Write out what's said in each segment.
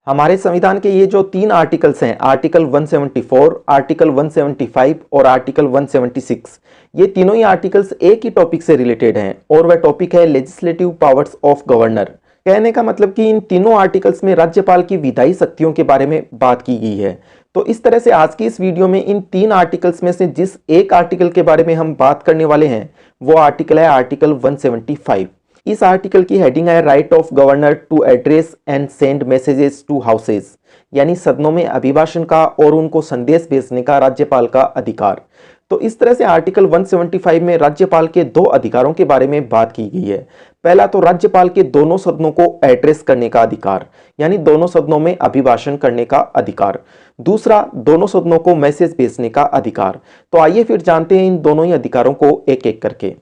हमारे संविधान के ये जो 3 आर्टिकल्स हैं, आर्टिकल 174, आर्टिकल 175 और आर्टिकल 176, ये तीनों ही आर्टिकल्स एक ही टॉपिक से रिलेटेड हैं और वह टॉपिक है लेजिस्लेटिव पावर्स ऑफ गवर्नर। कहने का मतलब कि इन तीनों आर्टिकल्स में राज्यपाल की विधायी शक्तियों के बारे में बात की गई है। तो इस तरह से आज की इस वीडियो में इन 3 आर्टिकल्स में से जिस एक आर्टिकल के बारे में हम बात करने वाले हैं वो आर्टिकल है आर्टिकल 175। इस आर्टिकल की हेडिंग है right of governor to address and send messages to houses, यानी सदनों में अभिभाषण का और उनको संदेश भेजने का राज्यपाल का अधिकार। तो इस तरह से आर्टिकल 175 में राज्यपाल के 2 अधिकारों के बारे में बात की गई है। पहला तो राज्यपाल के दोनों सदनों को एड्रेस करने का अधिकार, यानी दोनों सदनों में अभिभाषण करने का अधिकार। दूसरा, दोनों सदनों को मैसेज भेजने का अधिकार। तो आइए फिर जानते हैं इन दोनों ही अधिकारों को एक एक करके।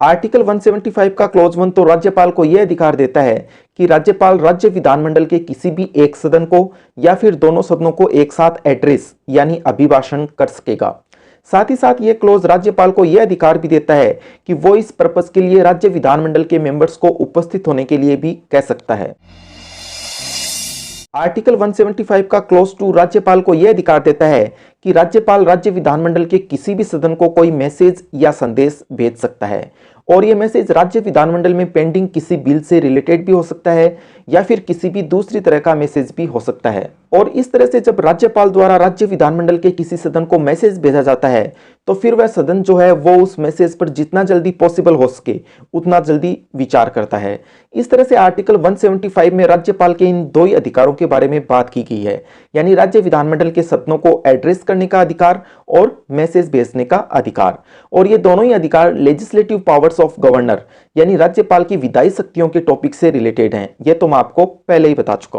आर्टिकल 175 का क्लॉज 1 तो राज्यपाल को यह अधिकार देता है कि राज्यपाल राज्य विधानमंडल के किसी भी एक सदन को या फिर दोनों सदनों को एक साथ एड्रेस यानी अभिभाषण कर सकेगा। साथ ही साथ ये क्लॉज राज्यपाल को यह अधिकार भी देता है कि वो इस पर्पस के लिए राज्य विधानमंडल के मेंबर्स को उपस्थित होने के लिए भी कह सकता है। आर्टिकल 175 का क्लॉज 2 राज्यपाल को यह अधिकार देता है कि राज्यपाल राज्य विधानमंडल के किसी भी सदन को कोई मैसेज या संदेश भेज सकता है और यह मैसेज राज्य विधानमंडल में पेंडिंग किसी बिल से रिलेटेड भी हो सकता है या फिर किसी भी दूसरी तरह का मैसेज भी हो सकता है। और इस तरह से जब राज्यपाल द्वारा राज्य विधानमंडल के किसी सदन को मैसेज भेजा जाता है तो फिर वह सदन जो है वो उस मैसेज पर जितना जल्दी पॉसिबल हो सके उतना जल्दी विचार करता है। इस तरह से आर्टिकल 175 में राज्यपाल के इन 2 ही अधिकारों के बारे में बात की गई है, यानी राज्य विधानमंडल के सदनों को एड्रेस करने का अधिकार और मैसेज भेजने का अधिकार। और ये दोनों ही अधिकार लेजिस्लेटिव पावर्स ऑफ गवर्नर यानी राज्यपाल की विधायी शक्तियों के टॉपिक से रिलेटेड हैं। ये तो मैं आपको पहले ही बता चुका हूं।